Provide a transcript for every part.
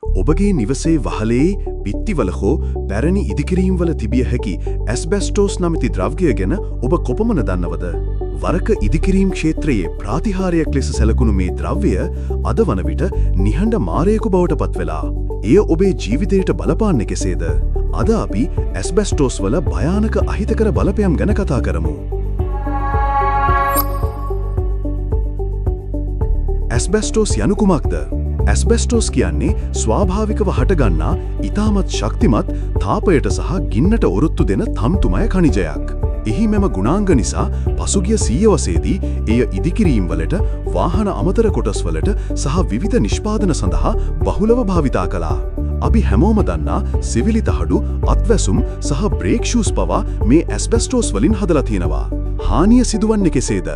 ඔබගේ නිවසේ වහලේ බිත්තිවල හෝ පැරණි ඉදිකිරීම්වල තිබිය හැකි ඇස්බෙස්ටෝස් නමිති ද්‍රව්‍ය ගැන ඔබ කොපමණ දන්නවද? වරක ඉදිකිරීම් ක්ෂේත්‍රයේ ප්‍රාතිහාර්යයක් ලෙස සැලකුණු මේ ද්‍රව්‍ය අද වන විට නිහඬ මාරයෙකු බවට පත්වෙලා. එය ඔබේ ජීවිතයට බලපාන්නේ කෙසේද? අද අපි ඇස්බෙස්ටෝස් වල භයානක අහිතකර බලපෑම් ගැන කතා කරමු. ඇස්බෙස්ටෝස් යනු කුමක්ද? ඇස්බෙස්ටෝස් කියන්නේ ස්වාභාවිකව හටගන්නා ඉතාමත් ශක්තිමත් තාපයට සහ ගින්නට ඔරොත්තු දෙන තම්තුමය ඛනිජයක්. එහි මෙම ගුණාංග නිසා පසුගිය 100 වසරේදී එය ඉදිකිරීම්වලට, වාහන අමතර කොටස්වලට සහ විවිධ නිෂ්පාදන සඳහා බහුලව භාවිතා කළා. අපි හැමෝම දන්නා සිවිලි තහඩු, අත්වැසුම් සහ බ්‍රේක් ෂූස් පවා මේ ඇස්බෙස්ටෝස් වලින් හදලා තියෙනවා. හානිය සිදුවන්නේ කෙසේද?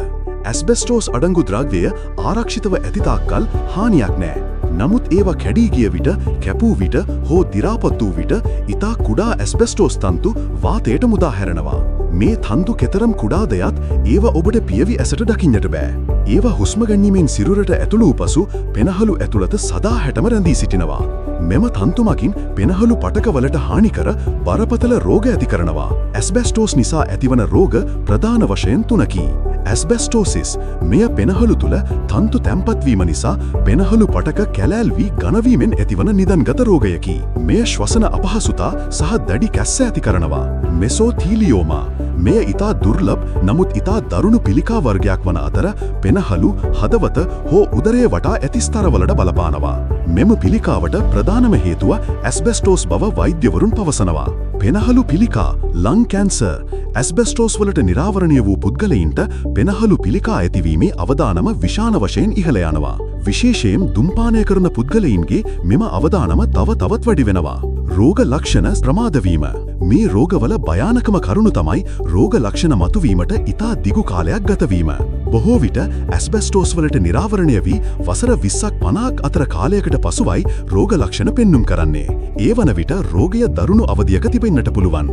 ඇස්බෙස්ටෝස් අඩංගු ද්‍රව්‍යය ආරක්ෂිතව ඇති තාක්කල් හානියක් නෑ. නමුත් ඒවා කැඩී ගිය විට, කැපූ විට හෝ දි รา පත් වූ විට ඉතා කුඩා ඇස්බෙස්ටෝස් තන්තු වාතයට මුදා හැරෙනවා. මේ තන්තු කෙතරම් කුඩාද යත් ඒවා ඔබට පියවි ඇසට දකින්නට බෑ. ඒවා හුස්ම ගැනීමෙන් සිරුරට ඇතුළු වූ පසු පෙනහළු ඇතුළත සදා හැටම රැඳී සිටිනවා. මෙම තන්තු මගින් පෙනහළු පටකවලට හානිකර බරපතල රෝග ඇති කරනවා. ඇස්බෙස්ටෝස් නිසා ඇතිවන රෝග ප්‍රධාන වශයෙන් 3කි. ඇස්බෙස්ටෝසිස් මෙය පෙනහළු තුළ තන්තු තැන්පත්වීම නිසා පෙනහළු පටක කැලෑල් වී ඝනවීමෙන් ඇතිවන නිදන්ගත රෝගයකි. මෙය ශ්වසන අපහසුතා සහ දැඩි කැස්ස ඇති කරනවා. මෙසෝතීලියෝමා මෙය ඉතා දුර්ලභ නමුත් ඉතා දරුණු පිළිකා වර්ගයක් වන අතර පෙනහළු, හදවත හෝ උදරය වටා ඇති ස්තරවලට බලපානවා. මෙම පිළිකාවට ප්‍රධානම හේතුව ඇස්බෙස්ටෝස් බව වෛද්‍යවරුන් පවසනවා. පෙනහළු පිළිකා, ලං කැන්සර්, ඇස්බෙස්ටෝස් වලට නිරාවරණය වූ පුද්ගලයින්ට පෙනහළු පිළිකා ඇතිවීමේ අවදානම විශාල වශයෙන් ඉහළ යනවා. විශේෂයෙන් දුම්පානය කරන පුද්ගලයින්ගේ මෙම අවදානම තවත් වැඩි වෙනවා. රෝග ලක්ෂණ ප්‍රමාදවීම. මේ රෝගවල භයානකම කරුණු තමයි රෝග ලක්ෂණ මතුවීමට ඉතා දිගු කාලයක් ගතවීම. බොහෝ විට ඇස්බෙස්ටෝස් වලට නිරාවරණය වී වසර 20ක් 50ක් අතර කාලයකට පසුවයි රෝග ලක්ෂණ පෙන්නුම් කරන්නේ. ඒ වන විට රෝගය දරුණු අවධියක තිබෙන්නට පුළුවන්.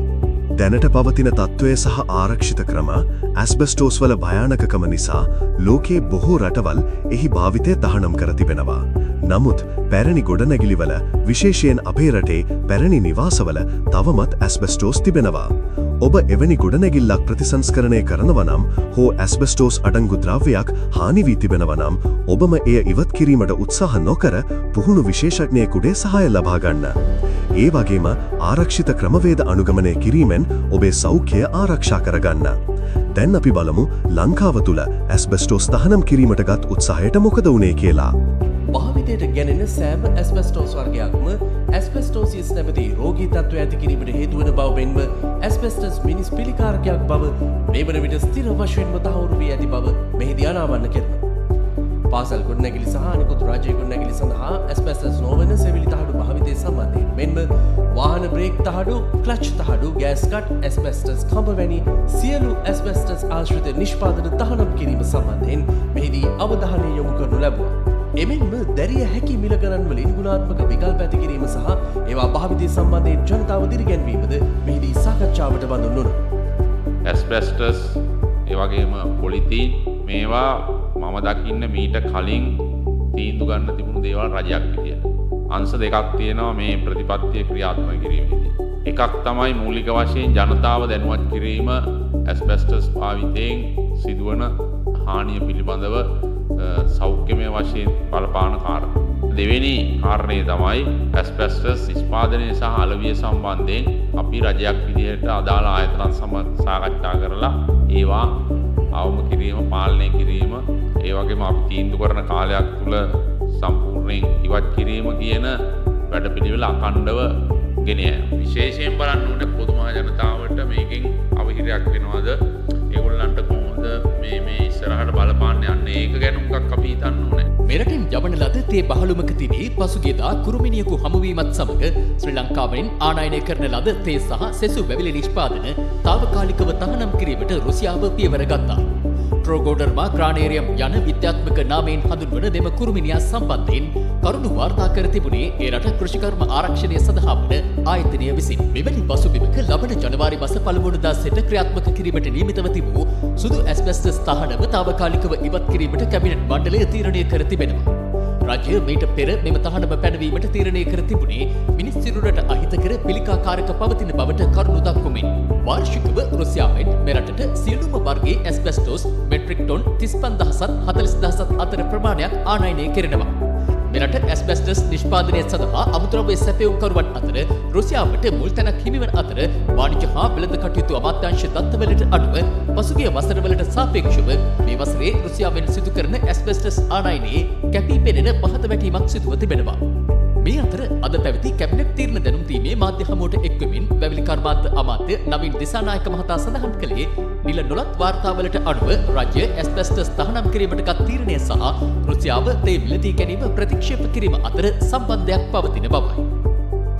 දැනට පවතින තත්ත්වය සහ ආරක්ෂිත ක්‍රම ඇස්බෙස්ටෝස් වල භයානකකම නිසා ලෝකයේ බොහෝ රටවල් එහි භාවිතය තහනම් කර තිබෙනවා. නමුත් පැරණි ගොඩනැගිලිවල, විශේෂයෙන් අපේ රටේ පැරණි නිවාසවල තවමත් ඇස්බෙස්ටෝස් තිබෙනවා. ඔබ එවැනි ගොඩනැගිල්ලක් ප්‍රතිසංස්කරණය කරනවා නම් හෝ ඇස්බෙස්ටෝස් අඩංගු ද්‍රව්‍යයක් හානි වී තිබෙනවා නම් ඔබම එය ඉවත් කිරීමට උත්සාහ නොකර පුහුණු විශේෂඥයෙකුගේ සහාය ලබා ගන්න. ඒ වගේම ආරක්ෂිත ක්‍රමවේද අනුගමනය කිරීමෙන් ඔබේ සෞඛ්‍යය ආරක්ෂා කරගන්න. දැන් අපි බලමු ලංකාව තුළ ඇස්බෙස්ටෝස් තහනම් කිරීමට ගත් උත්සාහයට මොකද වුණේ කියලා. භාවිතයට ගැනෙන සෑම ඇස්බෙස්ටෝස් වර්ගයක්ම ඇස්බෙස්ටෝසිස් නැමැති රෝගී තත්ත්වය ඇති කිරීමට හේතු වන බව මෙන්ම ඇස්බෙස්ටස් මිනිස් පිළිකාරකයක් බව මේ වන විට ස්ථිර වශයෙන්ම තහවුරු වී ඇති බව මෙහිදී අනාවරණ කෙරෙනවා. පාසල් ගොඩනැගිලි සහ අනිකුත් රාජ්‍ය ගොඩනැගිලි සඳහා ඇස්බෙස්ටස් නොවන සෙවිලි තහඩු භාවිතය සම්බන්ධයෙන් මෙන්ම වාහන බ්‍රේක් තහඩු, ක්ලච් තහඩු, ගෑස් කට්, ඇස්බෙස්ටස් කඹ වැනි සියලු ඇස්බෙස්ටස් ආශ්‍රිත නිෂ්පාදන තහනම් කිරීම සම්බන්ධයෙන් මෙහිදී අවධානය යොමු කරනු ලැබුවා. එමෙන්ම දැරිය හැකි මිල ගණන් වලින් ගුණාත්මක විකල්ප ඇති කිරීම සහ ඒවා භාවිතය සම්බන්ධයෙන් ජනතාව දිරිගැන්වීමද මෙහිදී සාකච්ඡාවට බඳුන් වුණා. ඇස්බෙස්ටස් ඒ වගේම පොලිතීන් මේවා මම දකින්න මීට කලින් තීන්දුව ගන්න තිබුණු දේවල් රජයක් විදියට. අංශ දෙකක් තියෙනවා මේ ප්‍රතිපත්තිය ක්‍රියාත්මක කිරීමේදී. එකක් තමයි මූලික වශයෙන් ජනතාව දැනුවත් කිරීම ඇස්බෙස්ටස් භාවිතයෙන් සිදුවන හානිය පිළිබඳව සෞඛ්‍යමය වශයෙන් බලපාන කාරණා. දෙවෙනි කාරණේ තමයි ඇස්බෙස්ටස් නිෂ්පාදනය සහ අලවිය සම්බන්ධයෙන් අපි රජයක් විදිහට අදාළ ආයතන සමග සාකච්ඡා කරලා ඒවා අවම කිරීම, පාලනය කිරීම, ඒ වගේම අපි තීන්දුව කරන කාලයක් තුල සම්පූර්ණයෙන් ඉවත් කිරීම කියන වැඩපිළිවෙල අඛණ්ඩව ගෙන යෑම. විශේෂයෙන් බලන්න ඕනේ පොදු මහ ජනතාවට මේකෙන් අවහිරයක් වෙනවද? ඒගොල්ලන්ට කොහොමද මේ ඉස්සරහට බලපාන්නේ යන්නේ? ඒක ගැන මොකක් අපි හිතන්න ඕනේ. මෙරටින් යවන ලද තේ බහලුමක තිබී පසුගියදා කුරුමිනියකු හමුවීමත් සමග ශ්‍රී ලංකාවෙන් ආනයනය කරන ලද තේ සහ සෙසු වැවිලි නිෂ්පාදන තාවකාලිකව තහනම් කිරීමට රුසියාව පියවර ගත්තා. ට්‍රෝගෝඩර්මා ග්‍රානේරියම් යන විද්‍යාත්මක නාමයෙන් හඳුන්වන දෙම කුරුමිනියා සම්බන්ධයෙන් කරුණු වාර්තා කර තිබුණේ ඒ රට කෘෂිකර්ම ආරක්ෂණය සඳහා වන ආයතනය විසින්. මෙවැනි පසුබිමක ලබන ජනවාරි මාස පළමුවනදා සිට ක්‍රියාත්මක කිරීමට නියමිතව තිබූ සුදු ඇස්බෙස්ටස් තහනම තාවකාලිකව ඉවත් කිරීමට කැබිනට් මණ්ඩලය තීරණය කර තිබෙනවා. රජය මීට පෙර මෙම තහනම පැනවීමට තීරණය කර තිබුණේ මිනිස් සිරුරට අහිතකර පිළිකාකාරක පවතින බවට කරුණු දක්වමින්. වාර්ෂිකව රුසියාවෙන් මෙරටට සියලුම වර්ගයේ ඇස්බෙස්ටෝස් මෙට්‍රික් ටොන් 35000ත් 40000ත් අතර ප්‍රමාණයක් ආනයනය කෙරෙනවා. මෙරට ඇස්බෙස්ටස් නිෂ්පාදනය සඳහා අමුද්‍රව්‍ය සැපයුම්කරුවන් අතර රුසියාවට මුල් තැනක් හිමිවන අතර වාණිජ්‍ය හා වෙළඳ කටයුතු අමාත්‍යාංශ දත්තවලට අනුව පසුගිය වසරවලට සාපේක්ෂව මේ වසරේ රුසියාවෙන් සිදු කරන ඇස්බෙස්ටස් ආනයනයේ කැපී පෙනෙන පහත වැටීමක් සිදුව තිබෙනවා. මේ අතර අද පැවති කැබිනට් තීරණ දැනුම් දීමේ මාධ්‍ය හමුවට එක්වමින් වැවිලි කර්මාන්ත අමාත්‍ය නවීන් දිසානායක මහතා සඳහන් කළේ නිල නොලත් වාර්තාවලට අනුව රජය ඇස්බෙස්ටස් තහනම් කිරීමට ගත් තීරණය සහ රුසියාව තේ මිලදී ගැනීම ප්‍රතික්ෂේප කිරීම අතර සම්බන්ධයක් පවතින බවයි.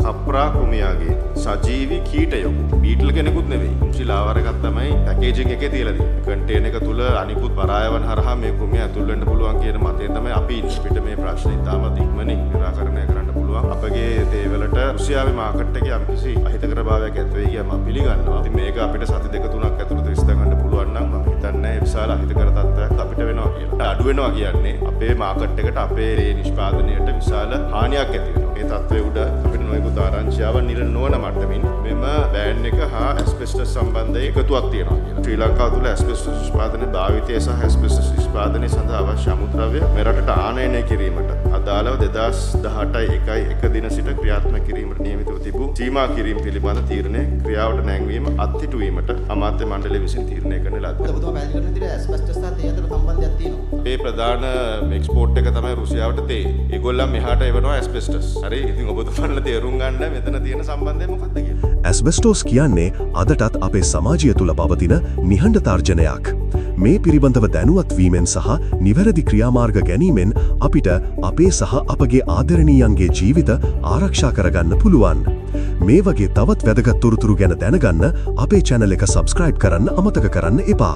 කප්රා කුමියාගේ සජීවි කීටයකු බීටල් කෙනෙකුත් නෙවෙයි. ශිලාවරකක් තමයි පැකේජින් එකේ තියලා තියෙන්නේ. කන්ටේනර් එක තුල අනිකුත් පරායවන් හරහා මේ කුමියා ඇතුල් වෙන්න පුළුවන් කියන මතය තමයි අපි පිට මේ ප්‍රශ්නේ ඉතාමත් ඉක්මනින් निराකරණය කරන්න පුළුවන්. අපගේ තේවලට රුසියාවේ මාකට් එකේ යම්කිසි අහිතකරභාවයක් ඇති වෙයි කියලා මම පිළිගන්නවා. ඉතින් මේක අපිට සති දෙක තුනක් ඇතුළත විසඳ ගන්න පුළුවන් නම් මම හිතන්නේ විශාල අහිතකර තත්ත්වයක් අපිට වෙනවා කියලා. අඩු වෙනවා කියන්නේ අපේ මාකට් එකට අපේ නිෂ්පාදනයට විශාල හානියක් ඇති වෙනවා. මේ තත්ත්වයේ උඩ අපිට නොයෙකුත් ආරංචියාවන් නිල නොවන මට්ටමින් මෙම බෑන් එක හා ඇස්බෙස්ටස් සම්බන්ධ එකතුවක් තියෙනවා කියලා. ශ්‍රී ලංකාව තුළ ඇස්බෙස්ටස් නිෂ්පාදන භාවිතය සහ ඇස්බෙස්ටස් නිෂ්පාදනය සඳහා අවශ්‍ය අමුද්‍රව්‍ය මෙරටට ආනයනය කිරීමට අදාළව 2018 දින සිට ක්‍රියාත්මක කිරීමට නියමිතව තිබූ සීමා කිරීම පිළිබඳ තීරණය ක්‍රියාවට නැංවීම අත්හිටුවීමට අමාත්‍ය මණ්ඩලය විසින් තීරණය කරන ලද්දේ. ඔබතුමා පැහැදිලි කරන විදිහට ඇස්බෙස්ටස් සහ තේ අතර සම්බන්ධයක් තියෙනවා. මේ ප්‍රධාන එක්ස්පෝර්ට් එක තමයි රුසියාවට තේ. ඒගොල්ලන් මෙහාට එවනවා ඇස්බෙස්ටස්. හරි. ඉතින් ඔබතුමාලා තේරුම් ගන්න මෙතන තියෙන සම්බන්ධය මොකක්ද කියලා. ඇස්බෙස්ටෝස් කියන්නේ අදටත් අපේ සමාජය තුළ පවතින නිහඬ තර්ජනයක්. මේ පිළිබඳව දැනුවත් වීමෙන් සහ නිවැරදි ක්‍රියාමාර්ග ගැනීමෙන් අපිට අපේ සහ අපගේ ආදරණීයන්ගේ ජීවිත ආරක්ෂා කරගන්න පුළුවන්. මේ වගේ තවත් වැදගත් තොරතුරු ගැන දැනගන්න අපේ channel එක subscribe කරන්න අමතක කරන්න එපා.